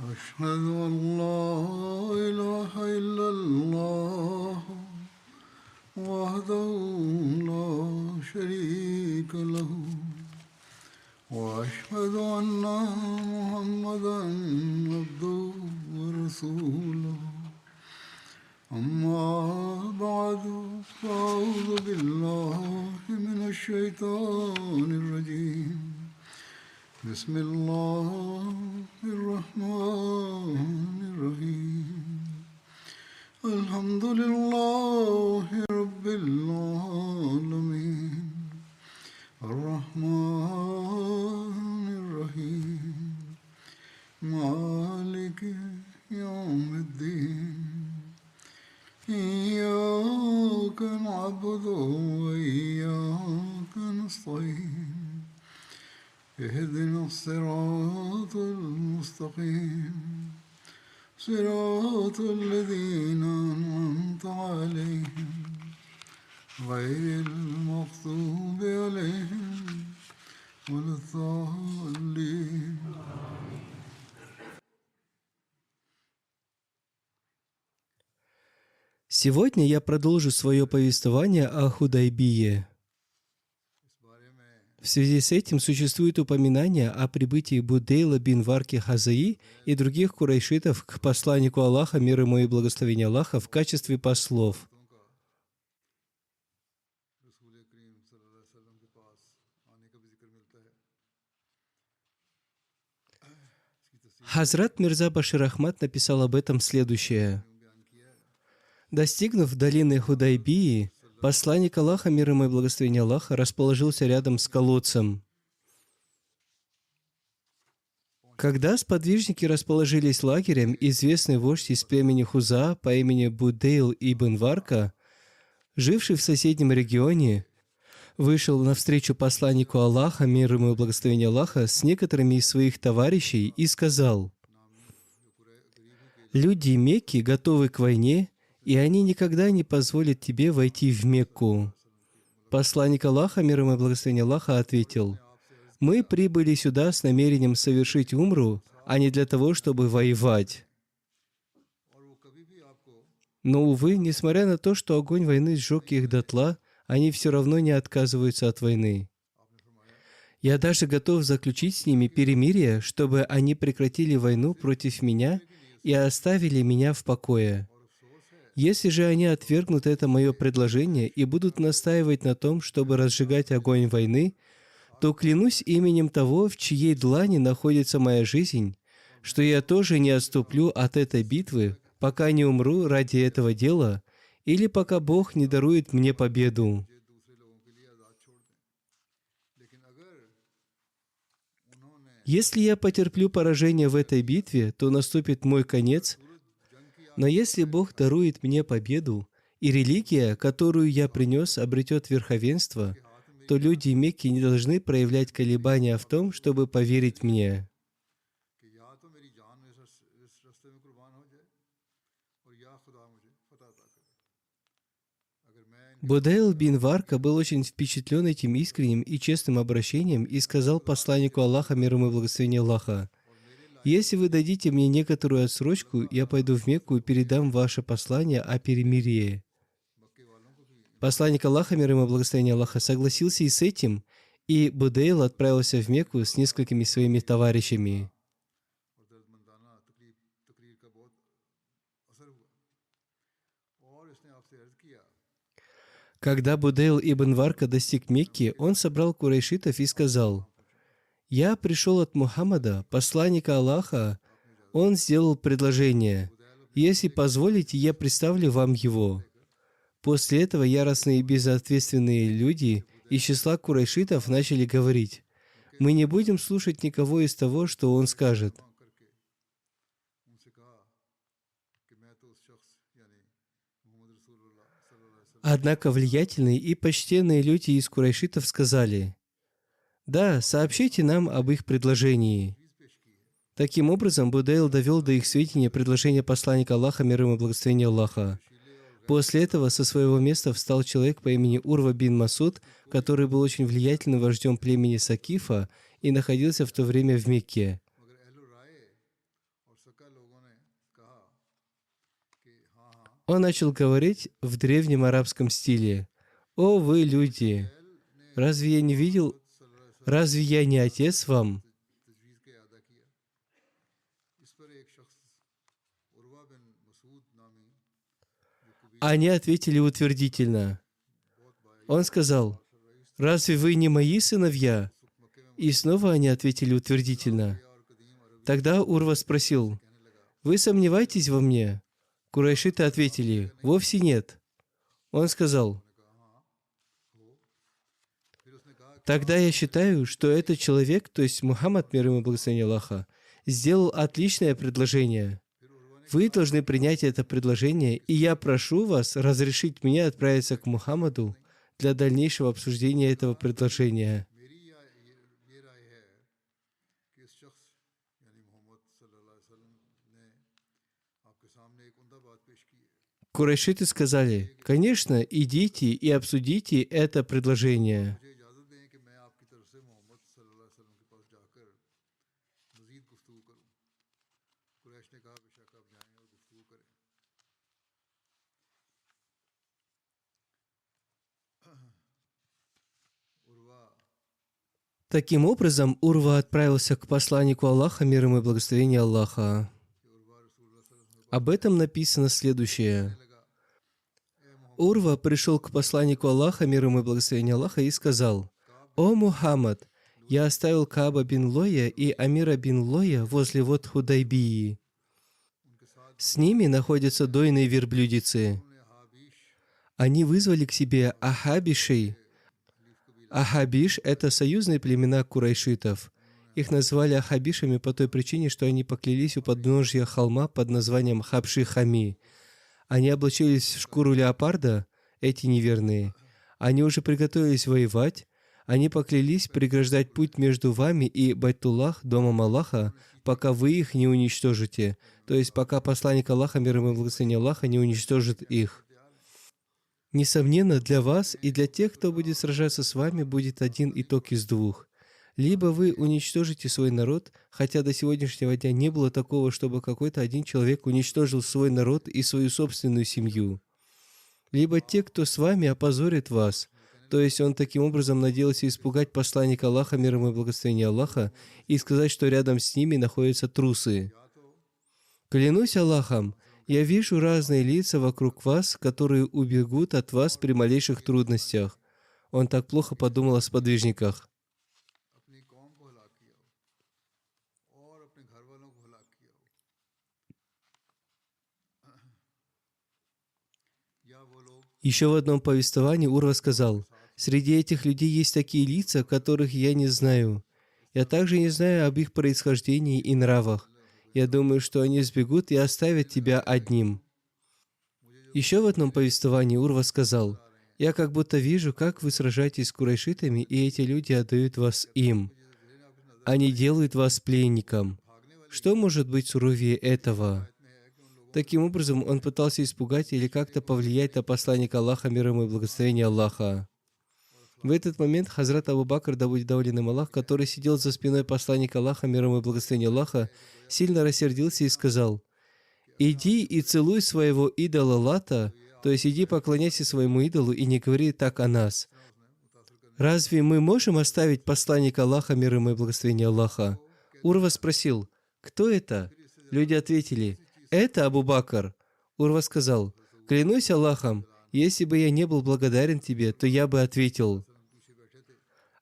أشهد أن لا إله إلا الله وحده لا شريك له وأشهد أن محمدا عبده ورسوله أما بعد فأعوذ بالله من الشيطان الرجيم بسم الله الرحمن الرحيم الحمد لله رب العالمين الرحمن الرحيم مالك يوم الدين إياك نعبد وإياك نستعين اهدنا الصراط المستقيم صراط الذين أنعمت عليهم غير المغضوب عليهم ولا الضالين. Сегодня я продолжу свое повествование о Худайбие. В связи с этим существует упоминание о прибытии Будейла бин Варки Хазаи и других курайшитов к посланнику Аллаха, мир ему и благословение Аллаха, в качестве послов. Хазрат Мирза Башир Ахмад написал об этом следующее. Достигнув долины Худайбии, посланник Аллаха, мир ему и благословение Аллаха, расположился рядом с колодцем. Когда сподвижники расположились лагерем, известный вождь из племени Хуза по имени Будейл ибн Варка, живший в соседнем регионе, вышел навстречу посланнику Аллаха, мир ему и благословение Аллаха, с некоторыми из своих товарищей и сказал: «Люди Мекки готовы к войне, и они никогда не позволят тебе войти в Мекку». Посланник Аллаха, мир ему и благословение Аллаха, ответил: «Мы прибыли сюда с намерением совершить умру, а не для того, чтобы воевать». Но, увы, несмотря на то, что огонь войны сжег их дотла, они все равно не отказываются от войны. Я даже готов заключить с ними перемирие, чтобы они прекратили войну против меня и оставили меня в покое. Если же они отвергнут это мое предложение и будут настаивать на том, чтобы разжигать огонь войны, то клянусь именем того, в чьей длани находится моя жизнь, что я тоже не отступлю от этой битвы, пока не умру ради этого дела, или пока Бог не дарует мне победу. Если я потерплю поражение в этой битве, то наступит мой конец, но если Бог дарует мне победу, и религия, которую я принес, обретет верховенство, то люди Мекки не должны проявлять колебания в том, чтобы поверить мне. Будейл бин Варка был очень впечатлен этим искренним и честным обращением и сказал посланнику Аллаха, мир ему и благословение Аллаха: «Если вы дадите мне некоторую отсрочку, я пойду в Мекку и передам ваше послание о перемирии». Посланник Аллаха, мир ему и благословение Аллаха, согласился и с этим, и Будейл отправился в Мекку с несколькими своими товарищами. Когда Будейл ибн Варка достиг Мекки, он собрал курайшитов и сказал: «Я пришел от Мухаммада, посланника Аллаха. Он сделал предложение. Если позволите, я представлю вам его». После этого яростные и безответственные люди из числа курайшитов начали говорить: «Мы не будем слушать никого из того, что он скажет». Однако влиятельные и почтенные люди из курайшитов сказали: «Да, сообщите нам об их предложении». Таким образом, Будейл довел до их сведения предложение посланника Аллаха, мир ему и благословение Аллаха. После этого со своего места встал человек по имени Урва бин Масуд, который был очень влиятельным вождем племени Сакифа и находился в то время в Мекке. Он начал говорить в древнем арабском стиле. «О, вы люди! Разве я не видел? Разве я не отец вам?» Они ответили утвердительно. Он сказал: «Разве вы не мои сыновья?» И снова они ответили утвердительно. Тогда Урва спросил: «Вы сомневаетесь во мне?» Курайшиты ответили: «Вовсе нет». Он сказал: «Тогда я считаю, что этот человек, то есть Мухаммад, мир ему и благословение Аллаха, сделал отличное предложение. Вы должны принять это предложение, и я прошу вас разрешить мне отправиться к Мухаммаду для дальнейшего обсуждения этого предложения». Курайшиты сказали: «Конечно, идите и обсудите это предложение». Таким образом, Урва отправился к посланнику Аллаха, мир ему и благословение Аллаха. Об этом написано следующее. Урва пришел к посланнику Аллаха, мир ему и благословение Аллаха, и сказал: «О Мухаммад, я оставил Кааба бин Лоя и Амира бин Лоя возле вод Худайбии. С ними находятся дойные верблюдицы. Они вызвали к себе ахабишей». Ахабиш – это союзные племена курайшитов. Их назвали ахабишами по той причине, что они поклялись у подножья холма под названием Хабши-Хами. Они облачились в шкуру леопарда, эти неверные. Они уже приготовились воевать. Они поклялись преграждать путь между вами и Байтуллах, домом Аллаха, пока вы их не уничтожите, то есть пока посланник Аллаха, мир ему и благословение Аллаха, не уничтожит их. Несомненно, для вас и для тех, кто будет сражаться с вами, будет один итог из двух. Либо вы уничтожите свой народ, хотя до сегодняшнего дня не было такого, чтобы какой-то один человек уничтожил свой народ и свою собственную семью. Либо те, кто с вами, опозорит вас. То есть он таким образом надеялся испугать посланника Аллаха, мир ему и благословение Аллаха, и сказать, что рядом с ними находятся трусы. Клянусь Аллахом, я вижу разные лица вокруг вас, которые убегут от вас при малейших трудностях. Он так плохо подумал о сподвижниках. Еще в одном повествовании Урва сказал: «Среди этих людей есть такие лица, которых я не знаю. Я также не знаю об их происхождении и нравах. Я думаю, что они сбегут и оставят тебя одним». Еще в одном повествовании Урва сказал: «Я как будто вижу, как вы сражаетесь с курайшитами, и эти люди отдают вас им. Они делают вас пленником. Что может быть суровее этого?» Таким образом, он пытался испугать или как-то повлиять на посланника Аллаха, мир ему и благословение Аллаха. В этот момент Хазрат Абу Бакр, да будет доволен им Аллах, который сидел за спиной посланника Аллаха, мир ему и благословение Аллаха, сильно рассердился и сказал: «Иди и целуй своего идола Лата, то есть иди поклоняйся своему идолу и не говори так о нас. Разве мы можем оставить посланника Аллаха, мир ему и благословение Аллаха?» Урва спросил: «Кто это?» Люди ответили: «Это Абу Бакр». Урва сказал: «Клянусь Аллахом, если бы я не был благодарен тебе, то я бы ответил».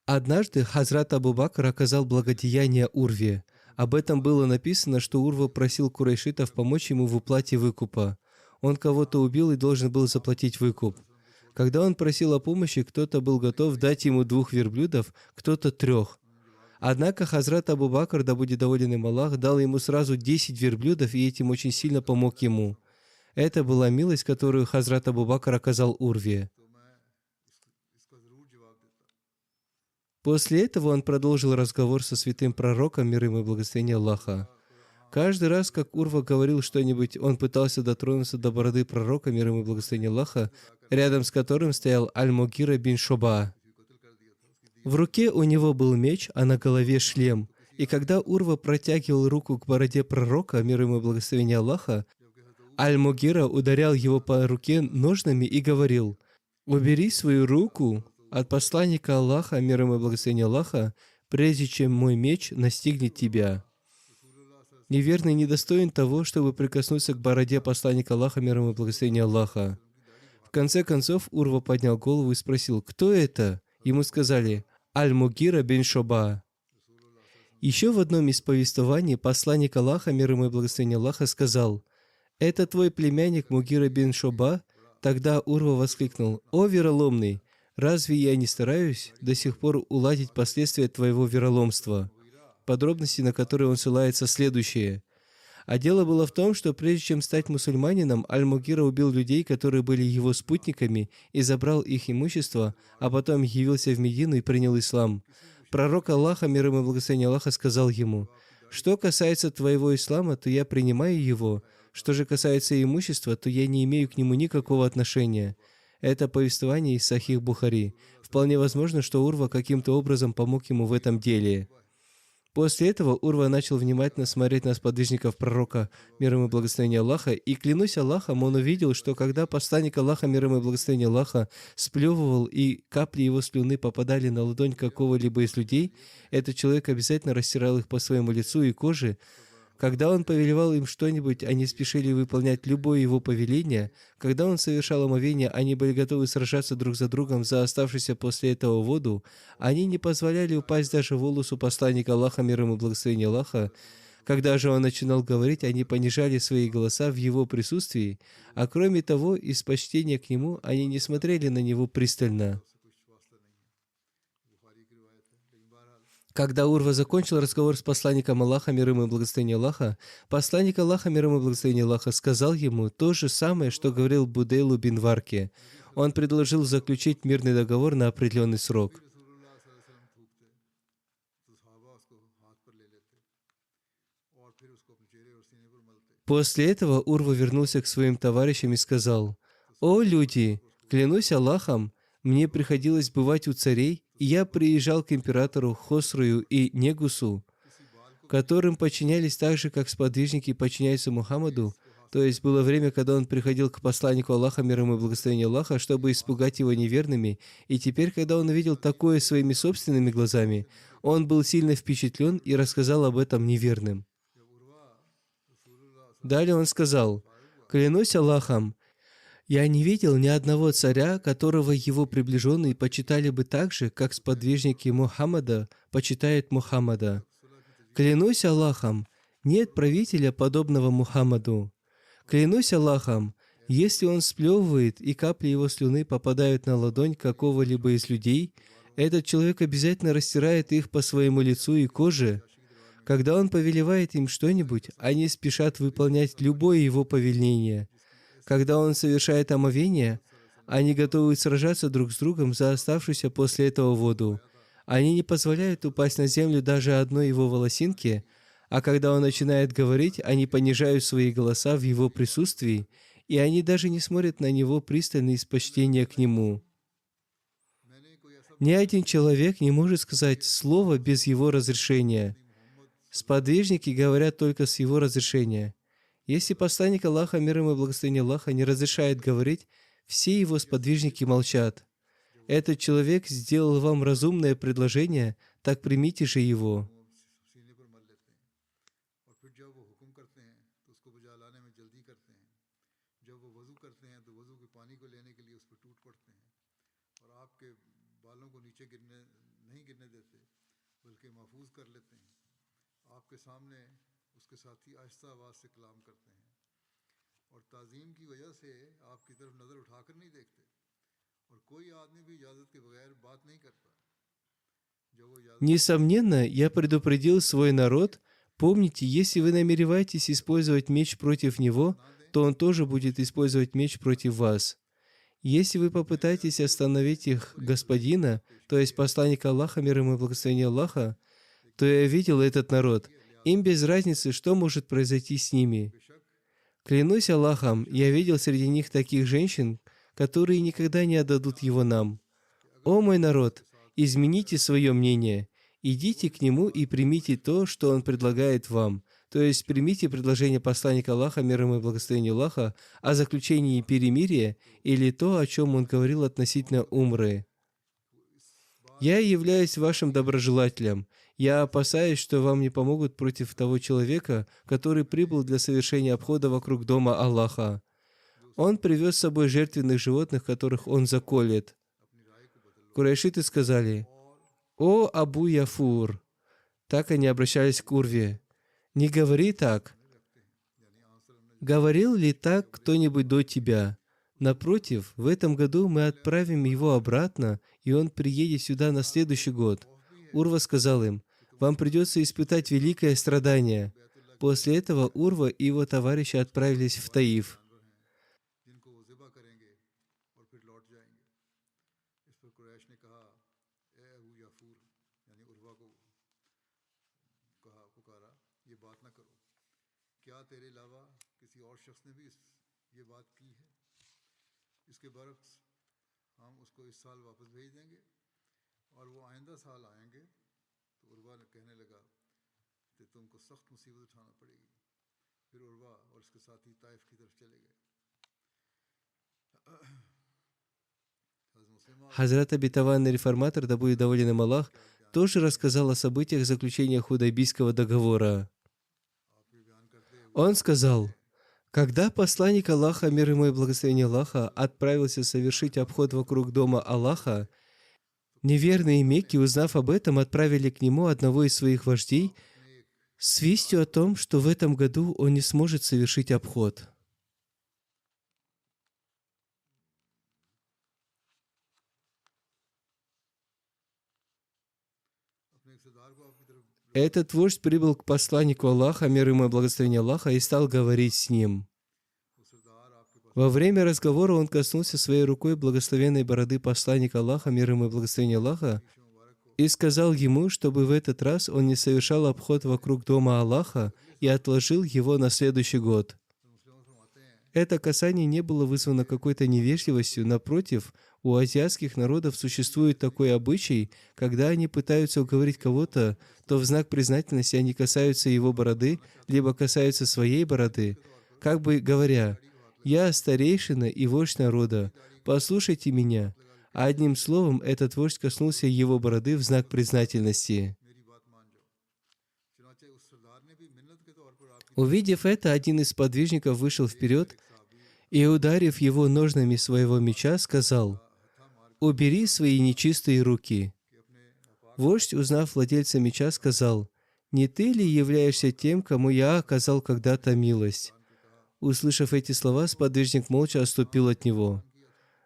Однажды Хазрат Абу Бакр оказал благодеяние Урве. Об этом было написано, что Урва просил курайшитов помочь ему в уплате выкупа. Он кого-то убил и должен был заплатить выкуп. Когда он просил о помощи, кто-то был готов дать ему 2 верблюдов, кто-то 3. Однако Хазрат Абу Бакр, да будет доволен им Аллах, дал ему сразу 10 верблюдов и этим очень сильно помог ему. Это была милость, которую Хазрат Абу Бакр оказал Урве. После этого он продолжил разговор со святым пророком, мир ему и благословение Аллаха. Каждый раз, как Урва говорил что-нибудь, он пытался дотронуться до бороды пророка, мир ему и благословение Аллаха, рядом с которым стоял Аль-Мугира бин Шуба. В руке у него был меч, а на голове шлем, И когда Урва протягивал руку к бороде пророка, мир ему и благословение Аллаха, Аль-Мугира ударял его по руке ножнами и говорил: «Убери свою руку от посланника Аллаха, мир ему и благословение Аллаха, прежде чем мой меч настигнет тебя». Неверный недостоин того, чтобы прикоснуться к бороде посланника Аллаха, мир ему и благословение Аллаха. В конце концов, Урва поднял голову и спросил: «Кто это?» Ему сказали: «Аль-Мугира бин Шоба». Еще в одном из повествований посланник Аллаха, мир ему и благословение Аллаха, сказал: «Это твой племянник Мугира бин Шоба?» Тогда Урва воскликнул: «О вероломный! Разве я не стараюсь до сих пор уладить последствия твоего вероломства?» Подробности, на которые он ссылается, следующие. А дело было в том, что прежде чем стать мусульманином, Аль-Мугира убил людей, которые были его спутниками, и забрал их имущество, а потом явился в Медину и принял ислам. Пророк Аллаха, мир ему и благословение Аллаха, сказал ему: «Что касается твоего ислама, то я принимаю его. Что же касается имущества, то я не имею к нему никакого отношения». Это повествование из Сахих Бухари. Вполне возможно, что Урва каким-то образом помог ему в этом деле. После этого Урва начал внимательно смотреть на сподвижников пророка, мир ему и благословение Аллаха, и, клянусь Аллахом, он увидел, что когда посланник Аллаха, мир ему и благословение Аллаха, сплевывал, и капли его слюны попадали на ладонь какого-либо из людей, этот человек обязательно растирал их по своему лицу и коже. Когда он повелевал им что-нибудь, они спешили выполнять любое его повеление. Когда он совершал омовение, они были готовы сражаться друг за другом за оставшуюся после этого воду. Они не позволяли упасть даже волосу посланника Аллаха, мир ему и благословение Аллаха. Когда же он начинал говорить, они понижали свои голоса в его присутствии, а кроме того, из почтения к нему, они не смотрели на него пристально. Когда Урва закончил разговор с посланником Аллаха, мир ему и благословение Аллаха, посланник Аллаха, мир ему и благословение Аллаха, сказал ему то же самое, что говорил Будейлу бин Варке. Он предложил заключить мирный договор на определенный срок. После этого Урва вернулся к своим товарищам и сказал: «О люди, клянусь Аллахом, мне приходилось бывать у царей, и я приезжал к императору Хосрую и Негусу, которым подчинялись так же, как сподвижники подчиняются Мухаммаду. То есть было время, когда он приходил к посланнику Аллаха, мир ему и благословение Аллаха, чтобы испугать его неверными. И теперь, когда он увидел такое своими собственными глазами, он был сильно впечатлен и рассказал об этом неверным. Далее он сказал: «Клянусь Аллахом, я не видел ни одного царя, которого его приближенные почитали бы так же, как сподвижники Мухаммада почитают Мухаммада. Клянусь Аллахом, нет правителя, подобного Мухаммаду. Клянусь Аллахом, если он сплевывает, и капли его слюны попадают на ладонь какого-либо из людей, этот человек обязательно растирает их по своему лицу и коже. Когда он повелевает им что-нибудь, они спешат выполнять любое его повеление. Когда он совершает омовение, они готовы сражаться друг с другом за оставшуюся после этого воду. Они не позволяют упасть на землю даже одной его волосинки, а когда он начинает говорить, они понижают свои голоса в его присутствии, и они даже не смотрят на него пристально из почтения к нему. Ни один человек не может сказать слово без его разрешения. Сподвижники говорят только с его разрешения. Если посланник Аллаха, мир ему и благословение Аллаха, не разрешает говорить, все его сподвижники молчат. Этот человек сделал вам разумное предложение, так примите же его. Несомненно, я предупредил свой народ: помните, если вы намереваетесь использовать меч против него, то он тоже будет использовать меч против вас. Если вы попытаетесь остановить их господина, то есть посланника Аллаха, мир ему и благословение Аллаха, то я видел этот народ. Им без разницы, что может произойти с ними. Клянусь Аллахом, я видел среди них таких женщин, которые никогда не отдадут его нам. О мой народ, измените свое мнение. идите к нему и примите то, что он предлагает вам. То есть примите предложение посланника Аллаха, мир ему и благословение Аллаха, о заключении перемирия или то, о чем он говорил относительно умры. Я являюсь вашим доброжелателем. Я опасаюсь, что вам не помогут против того человека, который прибыл для совершения обхода вокруг дома Аллаха. Он привез с собой жертвенных животных, которых он заколет. Курайшиты сказали: «О Абу Яфур!» Так они обращались к Урве. «Не говори так. Говорил ли так кто-нибудь до тебя? Напротив, в этом году мы отправим его обратно, и он приедет сюда на следующий год». Урва сказал им: «Вам придется испытать великое страдание». После этого Урва и его товарищи отправились в Таиф. Хазрат обетованный реформатор, да будет доволен им Аллах, тоже рассказал о событиях заключения Худайбийского договора. Он сказал: когда посланник Аллаха, мир ему и благословение Аллаха, отправился совершить обход вокруг дома Аллаха, неверные Мекки, узнав об этом, отправили к нему одного из своих вождей с вестью о том, что в этом году он не сможет совершить обход. Этот вождь прибыл к посланнику Аллаха, мир ему и благословение Аллаха, и стал говорить с ним. Во время разговора он коснулся своей рукой благословенной бороды посланника Аллаха, мир ему и благословение Аллаха, и сказал ему, чтобы в этот раз он не совершал обход вокруг дома Аллаха и отложил его на следующий год. Это касание не было вызвано какой-то невежливостью. Напротив, у азиатских народов существует такой обычай, когда они пытаются уговорить кого-то, то в знак признательности они касаются его бороды, либо касаются своей бороды, как бы говоря: «Я старейшина и вождь народа, послушайте меня». А одним словом, этот вождь коснулся его бороды в знак признательности. Увидев это, один из подвижников вышел вперед и, ударив его ножнами своего меча, сказал: «Убери свои нечистые руки». Вождь, узнав владельца меча, сказал: «Не ты ли являешься тем, кому я оказал когда-то милость?» Услышав эти слова, сподвижник молча отступил от него.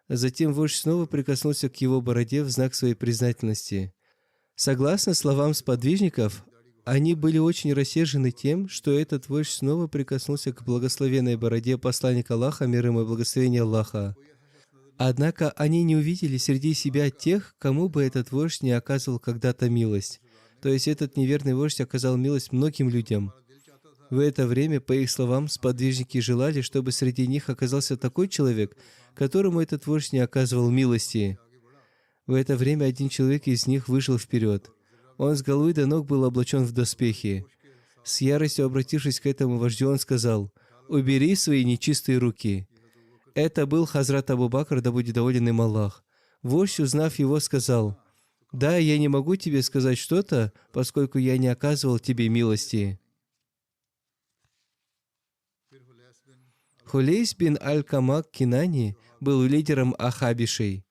Затем вождь снова прикоснулся к его бороде в знак своей признательности. Согласно словам сподвижников, они были очень рассержены тем, что этот вождь снова прикоснулся к благословенной бороде посланника Аллаха, мир ему и благословение Аллаха. Однако они не увидели среди себя тех, кому бы этот вождь не оказывал когда-то милость. То есть этот неверный вождь оказал милость многим людям. В это время, по их словам, сподвижники желали, чтобы среди них оказался такой человек, которому этот вождь не оказывал милости. В это время один человек из них вышел вперед. Он с головы до ног был облачен в доспехи. С яростью обратившись к этому вождю, он сказал: «Убери свои нечистые руки». Это был Хазрат Абу Бакр, да будет доволен им Аллах. Вождь, узнав его, сказал: «Да, я не могу тебе сказать что-то, поскольку я не оказывал тебе милости». Хулейс бин Аль-Камак Кинани был лидером Ахабишей.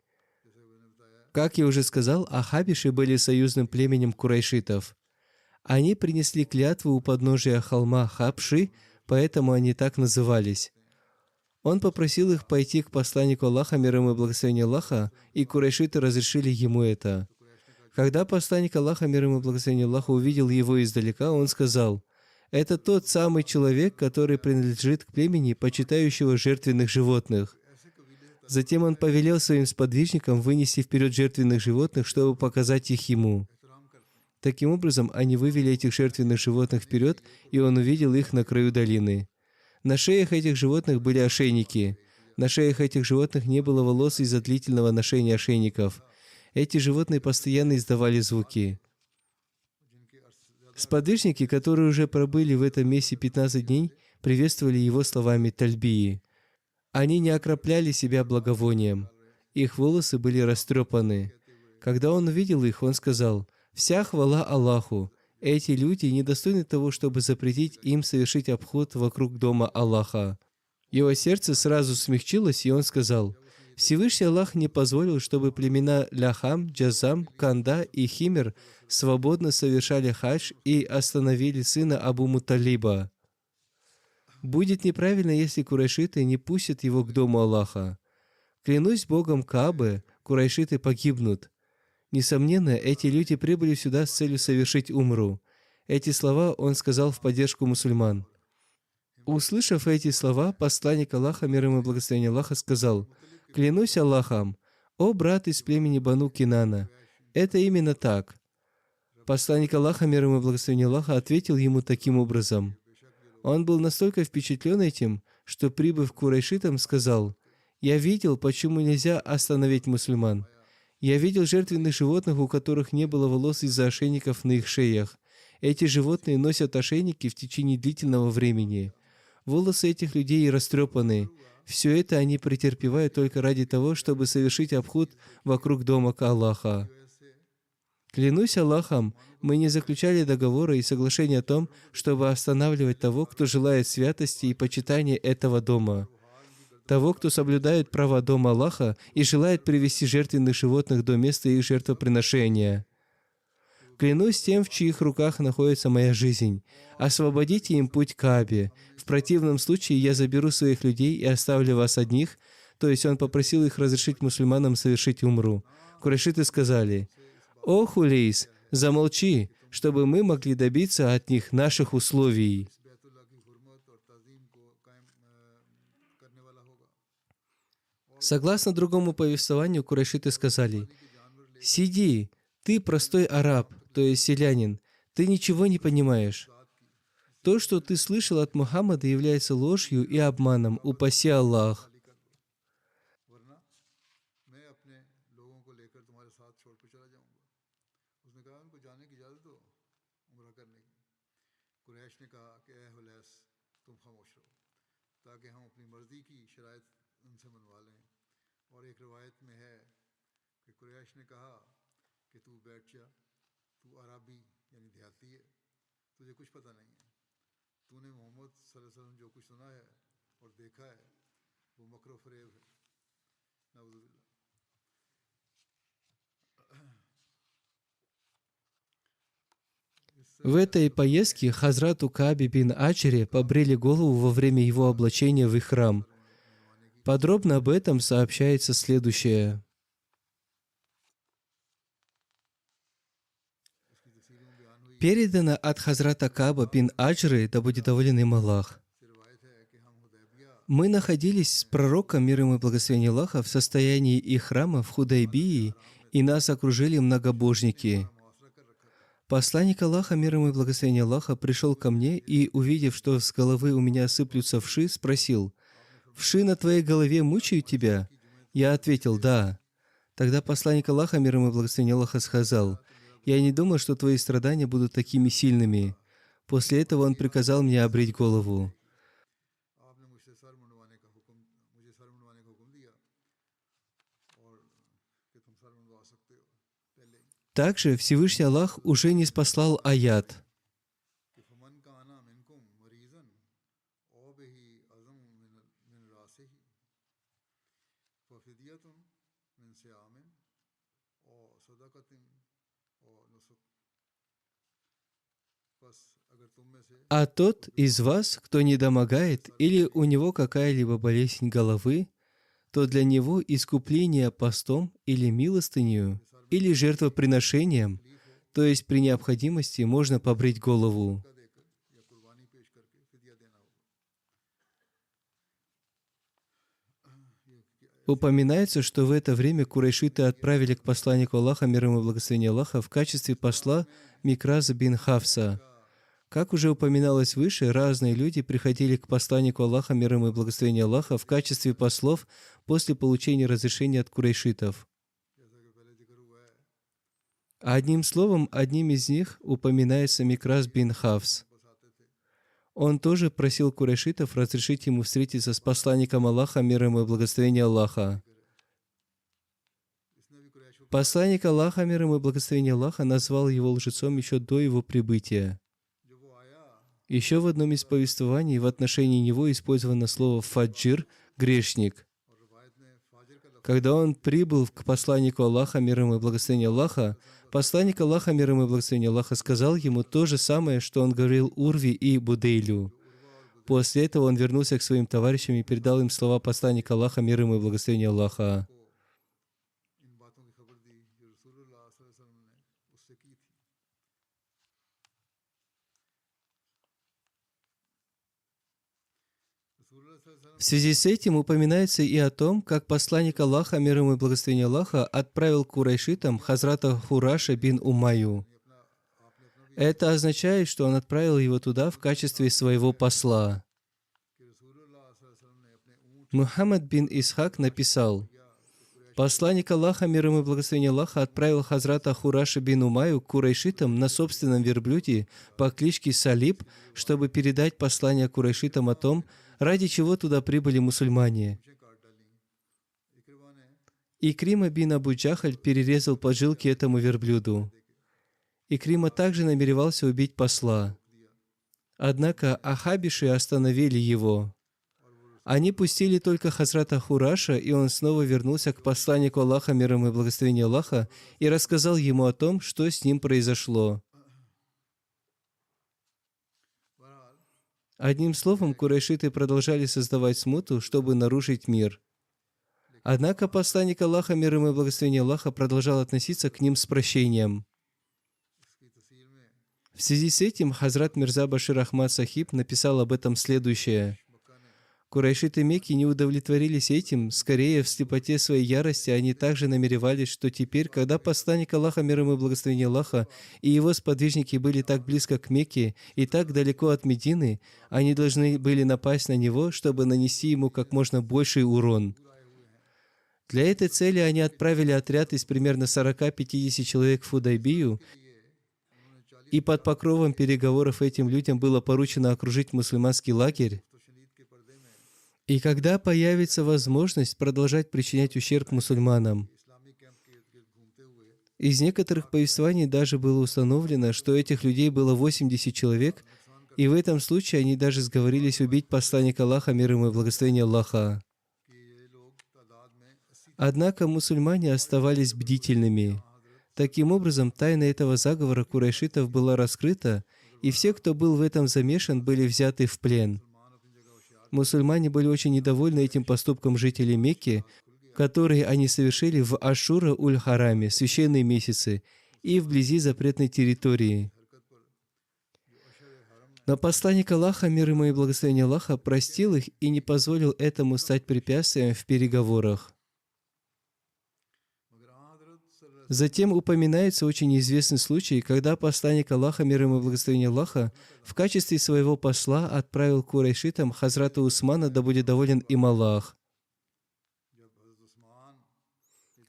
Как я уже сказал, Ахабиши были союзным племенем курайшитов. Они принесли клятву у подножия холма Хабши, поэтому они так назывались. Он попросил их пойти к посланнику Аллаха, мир ему и благословение Аллаха, и курайшиты разрешили ему это. Когда посланник Аллаха, мир ему и благословение Аллаха, увидел его издалека, он сказал: «Это тот самый человек, который принадлежит к племени, почитающего жертвенных животных». Затем он повелел своим сподвижникам вынести вперед жертвенных животных, чтобы показать их ему. Таким образом, они вывели этих жертвенных животных вперед, и он увидел их на краю долины. На шеях этих животных были ошейники. На шеях этих животных не было волос из-за длительного ношения ошейников. Эти животные постоянно издавали звуки. Сподвижники, которые уже пробыли в этом месте 15 дней, приветствовали его словами тальбии. Они не окропляли себя благовонием. Их волосы были растрепаны. Когда он увидел их, он сказал: «Вся хвала Аллаху! Эти люди недостойны того, чтобы запретить им совершить обход вокруг дома Аллаха». Его сердце сразу смягчилось, и он сказал: «Всевышний Аллах не позволил, чтобы племена Ляхам, Джазам, Канда и Химер свободно совершали хадж и остановили сына Абу Муталиба. Будет неправильно, если курайшиты не пустят его к дому Аллаха. Клянусь Богом Каабы, курайшиты погибнут. Несомненно, эти люди прибыли сюда с целью совершить умру». Эти слова он сказал в поддержку мусульман. Услышав эти слова, посланник Аллаха, мир ему и благословение Аллаха, сказал: «Клянусь Аллахом, о брат из племени Бану Кинана, это именно так». Посланник Аллаха, мир ему и благословение Аллаха, ответил ему таким образом. Он был настолько впечатлен этим, что, прибыв к курайшитам, сказал: «Я видел, почему нельзя остановить мусульман. Я видел жертвенных животных, у которых не было волос из-за ошейников на их шеях. Эти животные носят ошейники в течение длительного времени. Волосы этих людей растрепаны. Все это они претерпевают только ради того, чтобы совершить обход вокруг дома Аллаха. Клянусь Аллахом, мы не заключали договора и соглашения о том, чтобы останавливать того, кто желает святости и почитания этого дома, того, кто соблюдает права дома Аллаха и желает привести жертвенных животных до места их жертвоприношения. Клянусь тем, в чьих руках находится моя жизнь. Освободите им путь к Каабе. В противном случае я заберу своих людей и оставлю вас одних». То есть он попросил их разрешить мусульманам совершить умру. Курайшиты сказали: «О, Хулейс, замолчи, чтобы мы могли добиться от них наших условий». Согласно другому повествованию, курайшиты сказали: «Сиди, ты простой араб, то есть селянин, ты ничего не понимаешь. То, что ты слышал от Мухаммада, является ложью и обманом, упаси Аллах». В этой поездке Хазрату Кааби бин Аджре побрили голову во время его облачения в ихрам. Подробно об этом сообщается следующее. Передано от Хазрата Кааба бин Аджры, да будет доволен им Аллах. Мы находились с пророком, мир ему и благословение Аллаха, в состоянии ихрама в Худайбии, и нас окружили многобожники. Посланник Аллаха, мир ему и благословение Аллаха, пришел ко мне и, увидев, что с головы у меня сыплются вши, спросил: «Вши на твоей голове мучают тебя?» Я ответил: «Да». Тогда посланник Аллаха, мир ему и благословение Аллаха, сказал: «Я не думал, что твои страдания будут такими сильными». После этого он приказал мне обрить голову. Также Всевышний Аллах уже не спаслал аят. А тот из вас, кто не домогает, или у него какая-либо болезнь головы, то для него искупление постом или милостынью, или жертвоприношением, то есть при необходимости можно побрить голову. Упоминается, что в это время курайшиты отправили к посланнику Аллаха, мир ему и благословение Аллаха, в качестве посла Микраза бин Хафса. Как уже упоминалось выше, разные люди приходили к посланнику Аллаха, мир ему и благословение Аллаха, в качестве послов после получения разрешения от курайшитов. Одним словом, одним из них упоминается Микрас бин Хафс. Он тоже просил курайшитов разрешить ему встретиться с посланником Аллаха, мир ему и благословение Аллаха. Посланник Аллаха, мир ему и благословение Аллаха, назвал его лжецом еще до его прибытия. Еще в одном из повествований в отношении него использовано слово «фаджир» — «грешник». Когда он прибыл к посланнику Аллаха, мир ему и благословение Аллаха, посланник Аллаха, мир ему и благословение Аллаха, сказал ему то же самое, что он говорил Урви и Будейлю. После этого он вернулся к своим товарищам и передал им слова посланника Аллаха, мир ему и благословение Аллаха. В связи с этим упоминается и о том, как посланник Аллаха, мир ему и благословение Аллаха, отправил к курайшитам Хазрата Хураша бин Умайю. Это означает, что он отправил его туда в качестве своего посла. Мухаммад бин Исхак написал: посланник Аллаха, мир ему и благословение Аллаха, отправил Хазрата Хураша бин Умайю к курайшитам на собственном верблюде по кличке Салиб, чтобы передать послание курайшитам о том, ради чего туда прибыли мусульмане. Икрима бин Абу Джахаль перерезал поджилки этому верблюду. Икрима также намеревался убить посла. Однако ахабиши остановили его. Они пустили только Хазрата Хураша, и он снова вернулся к посланнику Аллаха, мир ему и благословение Аллаха, и рассказал ему о том, что с ним произошло. Одним словом, курайшиты продолжали создавать смуту, чтобы нарушить мир. Однако посланник Аллаха, мир ему и благословение Аллаха, продолжал относиться к ним с прощением. В связи с этим Хазрат Мирза Башир Ахмад Сахиб написал об этом следующее. Курайшиты Мекки не удовлетворились этим, скорее в слепоте своей ярости они также намеревались, что теперь, когда посланник Аллаха, мир ему и благословение Аллаха, и его сподвижники были так близко к Мекке и так далеко от Медины, они должны были напасть на него, чтобы нанести ему как можно больший урон. Для этой цели они отправили отряд из примерно 40-50 человек в Худайбию, и под покровом переговоров этим людям было поручено окружить мусульманский лагерь. И когда появится возможность продолжать причинять ущерб мусульманам. Из некоторых повествований даже было установлено, что этих людей было 80 человек, и в этом случае они даже сговорились убить посланника Аллаха, мир ему и благословение Аллаха. Однако мусульмане оставались бдительными. Таким образом, тайна этого заговора курайшитов была раскрыта, и все, кто был в этом замешан, были взяты в плен. Мусульмане были очень недовольны этим поступком жителей Мекки, которые они совершили в Ашура-уль-Хараме, священные месяцы, и вблизи запретной территории. Но посланник Аллаха, мир ему и благословение Аллаха, простил их и не позволил этому стать препятствием в переговорах. Затем упоминается очень известный случай, когда посланник Аллаха, мир ему и благословение Аллаха, в качестве своего посла отправил к курайшитам Хазрата Усмана, да будет доволен им Аллах.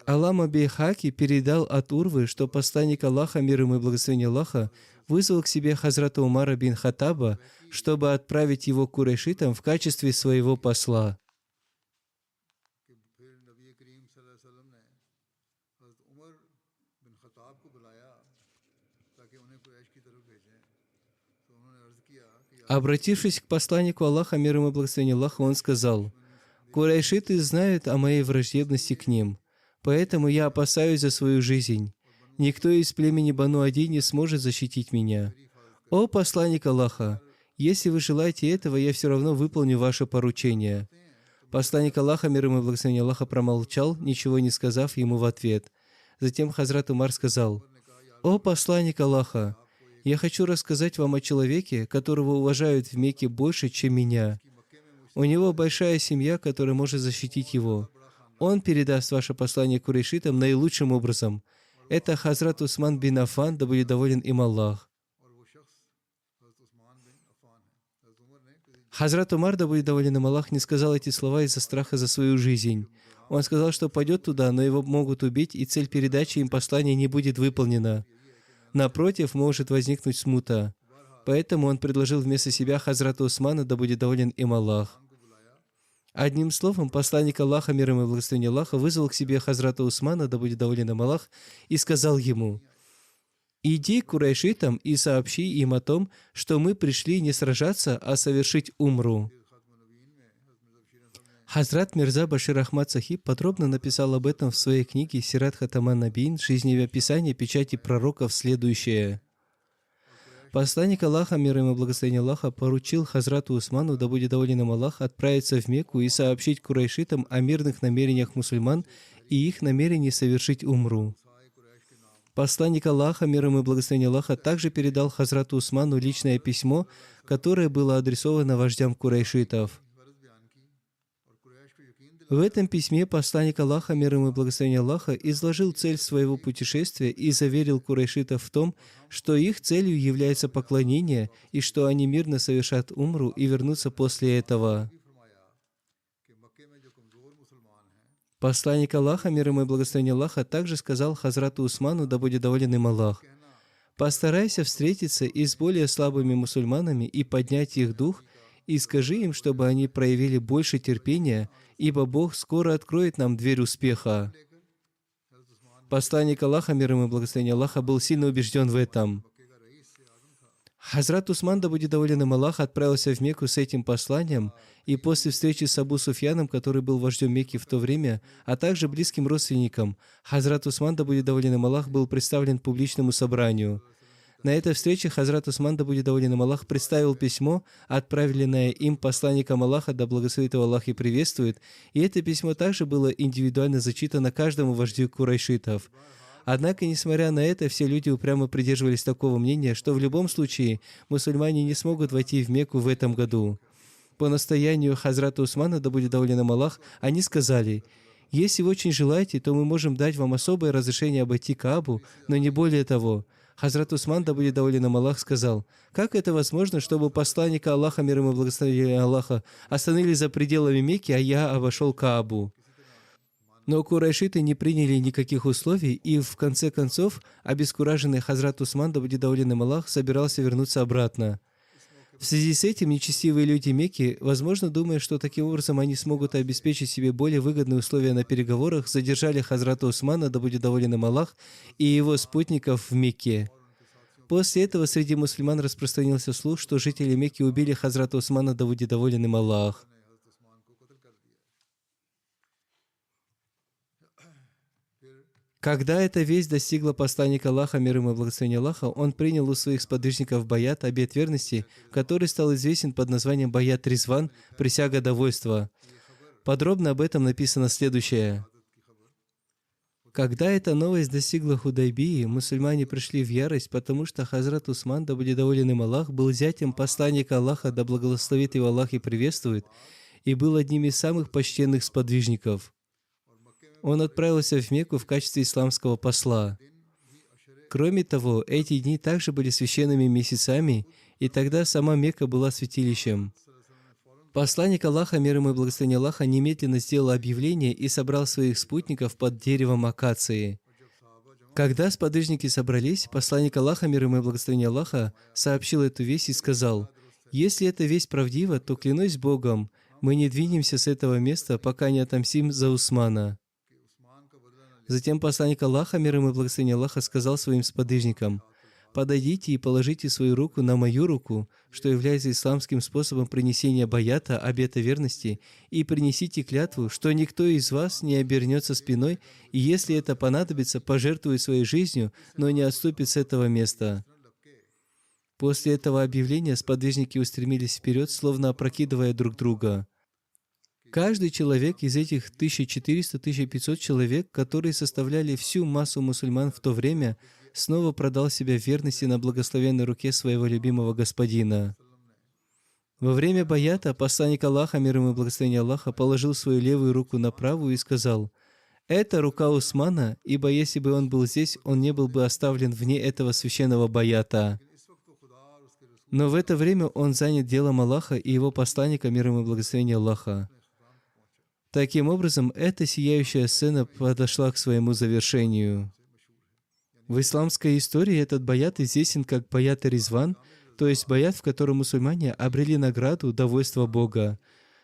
Аллама Бейхаки передал от Урвы, что посланник Аллаха, мир ему и благословение Аллаха, вызвал к себе Хазрата Умара бин Хаттаба, чтобы отправить его к курайшитам в качестве своего посла. Обратившись к посланнику Аллаха, мир ему и благословение Аллаха, он сказал: «Курайшиты знают о моей враждебности к ним, поэтому я опасаюсь за свою жизнь. Никто из племени Бану Ади не сможет защитить меня. О посланник Аллаха, если вы желаете этого, я все равно выполню ваше поручение». Посланник Аллаха, мир ему и благословение Аллаха, промолчал, ничего не сказав ему в ответ. Затем Хазрат Умар сказал: «О посланник Аллаха, я хочу рассказать вам о человеке, которого уважают в Мекке больше, чем меня. У него большая семья, которая может защитить его. Он передаст ваше послание курайшитам наилучшим образом. Это Хазрат Усман бин Аффан, да будет доволен им Аллах». Хазрат Умар, да будет доволен им Аллах, не сказал эти слова из-за страха за свою жизнь. Он сказал, что пойдет туда, но его могут убить, и цель передачи им послания не будет выполнена. Напротив, может возникнуть смута. Поэтому он предложил вместо себя Хазрата Усмана, да будет доволен им Аллах. Одним словом, посланник Аллаха, мир ему и благословение Аллаха, вызвал к себе Хазрата Усмана, да будет доволен им Аллах, и сказал ему: «Иди к курайшитам и сообщи им о том, что мы пришли не сражаться, а совершить умру». Хазрат Мирза Башир Ахмад Сахиб подробно написал об этом в своей книге «Сират Хатаман Набиин. Жизнеописание печати пророков» следующее. Посланник Аллаха, мир ему и благословение Аллаха, поручил Хазрату Усману, да будет доволен им Аллах, отправиться в Мекку и сообщить курайшитам о мирных намерениях мусульман и их намерении совершить умру. Посланник Аллаха, мир ему и благословение Аллаха, также передал Хазрату Усману личное письмо, которое было адресовано вождям курайшитов. В этом письме посланник Аллаха, мир ему и благословение Аллаха, изложил цель своего путешествия и заверил курайшитов в том, что их целью является поклонение и что они мирно совершат умру и вернутся после этого. Посланник Аллаха, мир ему и благословение Аллаха, также сказал Хазрату Усману, да будет доволен им Аллах: «Постарайся встретиться и с более слабыми мусульманами и поднять их дух, и скажи им, чтобы они проявили больше терпения, ибо Бог скоро откроет нам дверь успеха». Посланник Аллаха, мир ему и благословение Аллаха, был сильно убежден в этом. Хазрат Усман, да будет доволен им Аллах, отправился в Мекку с этим посланием, и после встречи с Абу Суфьяном, который был вождем Мекки в то время, а также близким родственником, Хазрат Усман, да будет доволен им Аллах, был представлен публичному собранию. На этой встрече Хазрат Усман, да будет доволен им Аллах, представил письмо, отправленное им посланником Аллаха, да благословит его Аллах и приветствует, и это письмо также было индивидуально зачитано каждому вождю курайшитов. Однако, несмотря на это, все люди упрямо придерживались такого мнения, что в любом случае мусульмане не смогут войти в Мекку в этом году. По настоянию Хазрата Усмана, да будет доволен им Аллах, они сказали: «Если вы очень желаете, то мы можем дать вам особое разрешение обойти Каабу, но не более того». Хазрат Усман, да будет доволен им Аллах, сказал: «Как это возможно, чтобы посланника Аллаха, мир ему и благословение Аллаха, остановили за пределами Мекки, а я обошел Каабу?» Но курайшиты не приняли никаких условий, и в конце концов обескураженный Хазрат Усман, да будет доволен им Аллах, собирался вернуться обратно. В связи с этим нечестивые люди Мекки, возможно, думая, что таким образом они смогут обеспечить себе более выгодные условия на переговорах, задержали Хазрата Усмана, да будет доволен им Аллах, и его спутников в Мекке. После этого среди мусульман распространился слух, что жители Мекки убили Хазрата Усмана, да будет доволен им Аллах. Когда эта весть достигла посланника Аллаха, мир ему и благословение Аллаха, он принял у своих сподвижников баят, обет верности, который стал известен под названием баят Ризван, присяга довольства. Подробно об этом написано следующее. Когда эта новость достигла Худайбии, мусульмане пришли в ярость, потому что Хазрат Усман, да будет доволен им Аллах, был зятем посланника Аллаха, да благословит его Аллах и приветствует, и был одним из самых почтенных сподвижников. Он отправился в Мекку в качестве исламского посла. Кроме того, эти дни также были священными месяцами, и тогда сама Мекка была святилищем. Посланник Аллаха, мир ему и благословение Аллаха, немедленно сделал объявление и собрал своих спутников под деревом акации. Когда сподвижники собрались, посланник Аллаха, мир ему и благословение Аллаха, сообщил эту весть и сказал: «Если эта весть правдива, то, клянусь Богом, мы не двинемся с этого места, пока не отомстим за Усмана». Затем посланник Аллаха, мир ему и благословение Аллаха, сказал своим сподвижникам: «Подойдите и положите свою руку на мою руку, что является исламским способом принесения баята, обета верности, и принесите клятву, что никто из вас не обернется спиной, и если это понадобится, пожертвует своей жизнью, но не отступит с этого места». После этого объявления сподвижники устремились вперед, словно опрокидывая друг друга. Каждый человек из этих 1400-1500 человек, которые составляли всю массу мусульман в то время, снова продал себя в верности на благословенной руке своего любимого господина. Во время баята посланник Аллаха, мир ему и благословение Аллаха, положил свою левую руку на правую и сказал: «Это рука Усмана, ибо если бы он был здесь, он не был бы оставлен вне этого священного баята». Но в это время он занят делом Аллаха и его посланника, мир ему и благословение Аллаха. Таким образом, эта сияющая сцена подошла к своему завершению. В исламской истории этот баят известен как баят Ризван, то есть баят, в котором мусульмане обрели награду довольства Бога.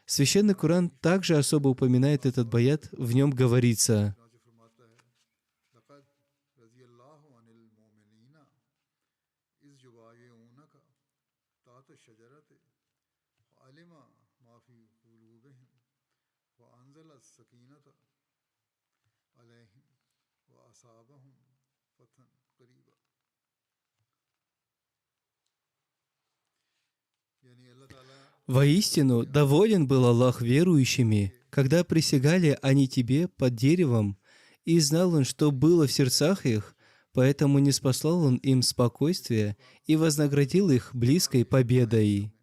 Священный Коран также особо упоминает этот баят, в нем говорится: «Воистину, доволен был Аллах верующими, когда присягали они тебе под деревом, и знал Он, что было в сердцах их, поэтому не спаслал Он им спокойствие и вознаградил их близкой победой».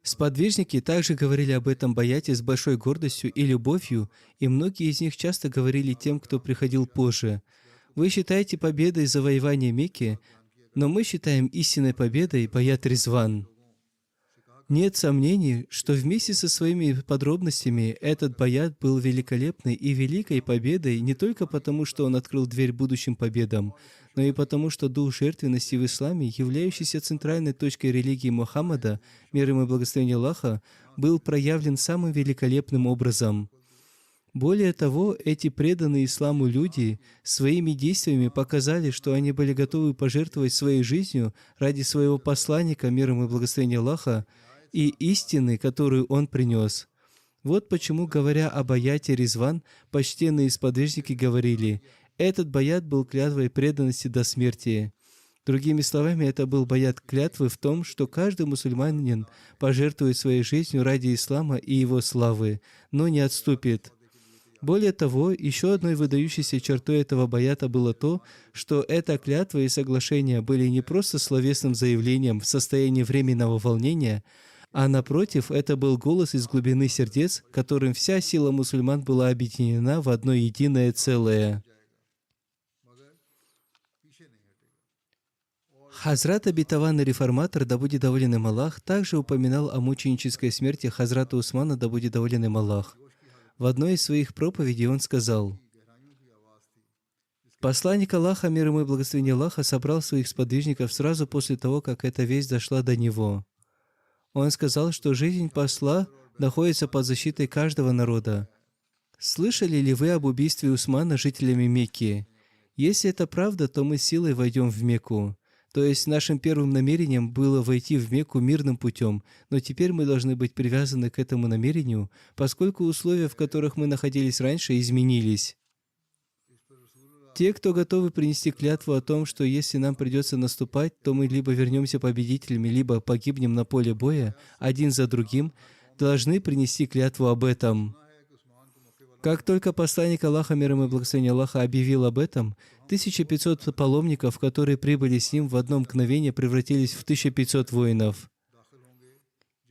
Сподвижники также говорили об этом баяте с большой гордостью и любовью, и многие из них часто говорили тем, кто приходил позже: «Вы считаете победой завоевание Мекки, но мы считаем истинной победой баят Ризван». Нет сомнений, что вместе со своими подробностями этот баят был великолепной и великой победой не только потому, что он открыл дверь будущим победам, но и потому, что дух жертвенности в исламе, являющийся центральной точкой религии Мухаммада, мир ему и благословение Аллаха, был проявлен самым великолепным образом. Более того, эти преданные исламу люди своими действиями показали, что они были готовы пожертвовать своей жизнью ради своего посланника, мир ему и благословение Аллаха, и истины, которую он принес. Вот почему, говоря о баяте Ризван, почтенные сподвижники говорили: этот баят был клятвой преданности до смерти. Другими словами, это был баят клятвы в том, что каждый мусульманин пожертвует своей жизнью ради ислама и его славы, но не отступит. Более того, еще одной выдающейся чертой этого баята было то, что эта клятва и соглашение были не просто словесным заявлением в состоянии временного волнения, а напротив, это был голос из глубины сердец, которым вся сила мусульман была объединена в одно единое целое. Хазрат обетованный реформатор, да будет доволен им Аллах, также упоминал о мученической смерти Хазрата Усмана, да будет доволен им Аллах. В одной из своих проповедей он сказал: «Посланник Аллаха, мир ему и благословение Аллаха, собрал своих сподвижников сразу после того, как эта весть дошла до него. Он сказал, что жизнь посла находится под защитой каждого народа. Слышали ли вы об убийстве Усмана жителями Мекки? Если это правда, то мы силой войдем в Мекку. То есть нашим первым намерением было войти в Мекку мирным путем, но теперь мы должны быть привязаны к этому намерению, поскольку условия, в которых мы находились раньше, изменились. Те, кто готовы принести клятву о том, что если нам придется наступать, то мы либо вернемся победителями, либо погибнем на поле боя, один за другим, должны принести клятву об этом». Как только посланник Аллаха, мир ему и благословение Аллаха, объявил об этом, 1500 паломников, которые прибыли с ним, в одно мгновение превратились в 1500 воинов.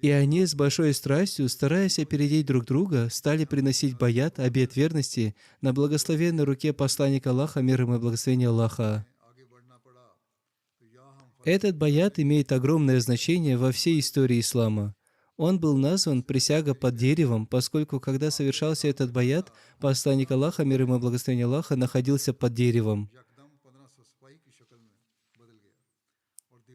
И они с большой страстью, стараясь опередить друг друга, стали приносить баят, обет верности, на благословенной руке посланника Аллаха, мир ему и благословение Аллаха. Этот баят имеет огромное значение во всей истории ислама. Он был назван «присяга под деревом», поскольку, когда совершался этот баят, посланник Аллаха, мир ему и благословение Аллаха, находился под деревом.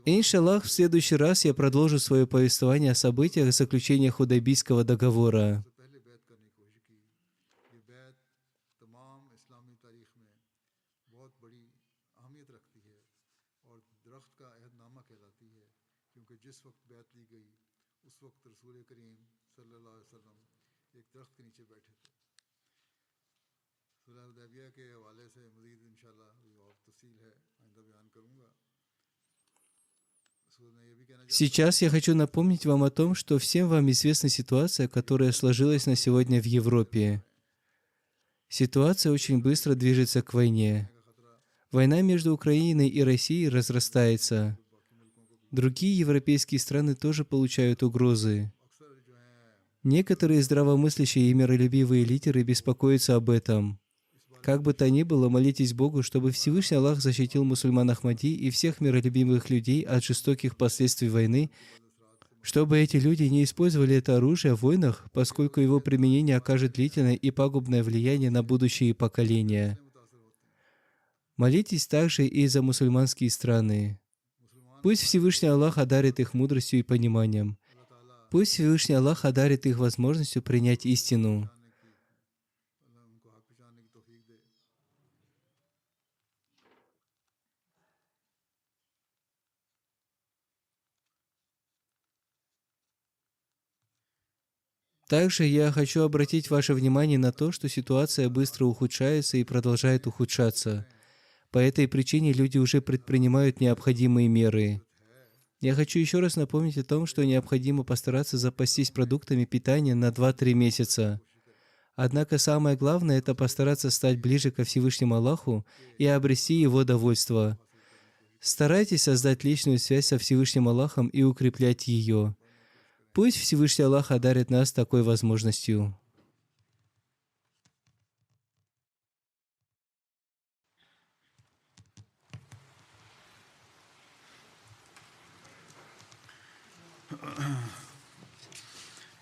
Иншаллах, в следующий раз я продолжу свое повествование о событиях заключения Худайбийского договора. Сейчас я хочу напомнить вам о том, что всем вам известна ситуация, которая сложилась на сегодня в Европе. Ситуация очень быстро движется к войне. Война между Украиной и Россией разрастается. Другие европейские страны тоже получают угрозы. Некоторые здравомыслящие и миролюбивые лидеры беспокоятся об этом. Как бы то ни было, молитесь Богу, чтобы Всевышний Аллах защитил мусульман Ахмади и всех миролюбивых людей от жестоких последствий войны, чтобы эти люди не использовали это оружие в войнах, поскольку его применение окажет длительное и пагубное влияние на будущие поколения. Молитесь также и за мусульманские страны. Пусть Всевышний Аллах одарит их мудростью и пониманием. Пусть Всевышний Аллах одарит их возможностью принять истину. Также я хочу обратить ваше внимание на то, что ситуация быстро ухудшается и продолжает ухудшаться. По этой причине люди уже предпринимают необходимые меры. Я хочу еще раз напомнить о том, что необходимо постараться запастись продуктами питания на 2-3 месяца. Однако самое главное – это постараться стать ближе ко Всевышнему Аллаху и обрести Его довольство. Старайтесь создать личную связь со Всевышним Аллахом и укреплять ее. Пусть Всевышний Аллах одарит нас такой возможностью.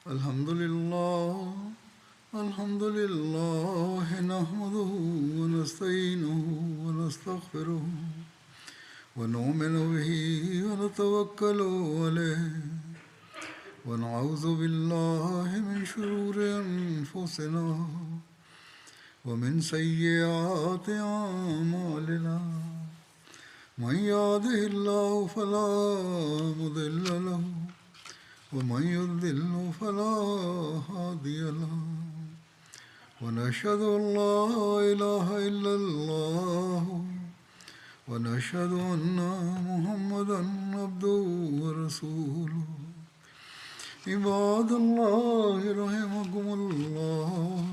Alhamdulillah, alhamdulillah, nahmaduhu wa nasta'inuhu wa nastaghfiruh wa nu'minu bihi wa natawakkalu alayh wa na'udhu billahi min shururi anfusina wa min sayyiati a'malina. Man yahdihillahu fala mudilla lahu ومن يضلل فلا هادي له ونشهد أن لا إله إلا الله ونشهد أن محمدا عبده ورسوله عباد الله رحمكم الله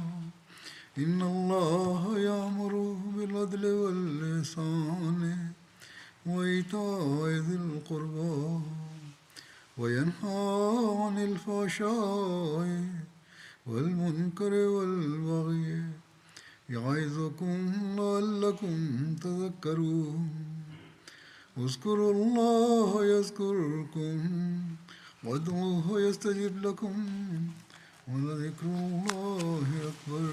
إن الله يأمر بالعدل والإحسان وإيتاء ذي القربى وينهى عن الفحشاء والمنكر والبغي يعظكم لعلكم تذكرون اذكروا الله يذكركم وادعوه يستجب لكم ولذكر الله أكبر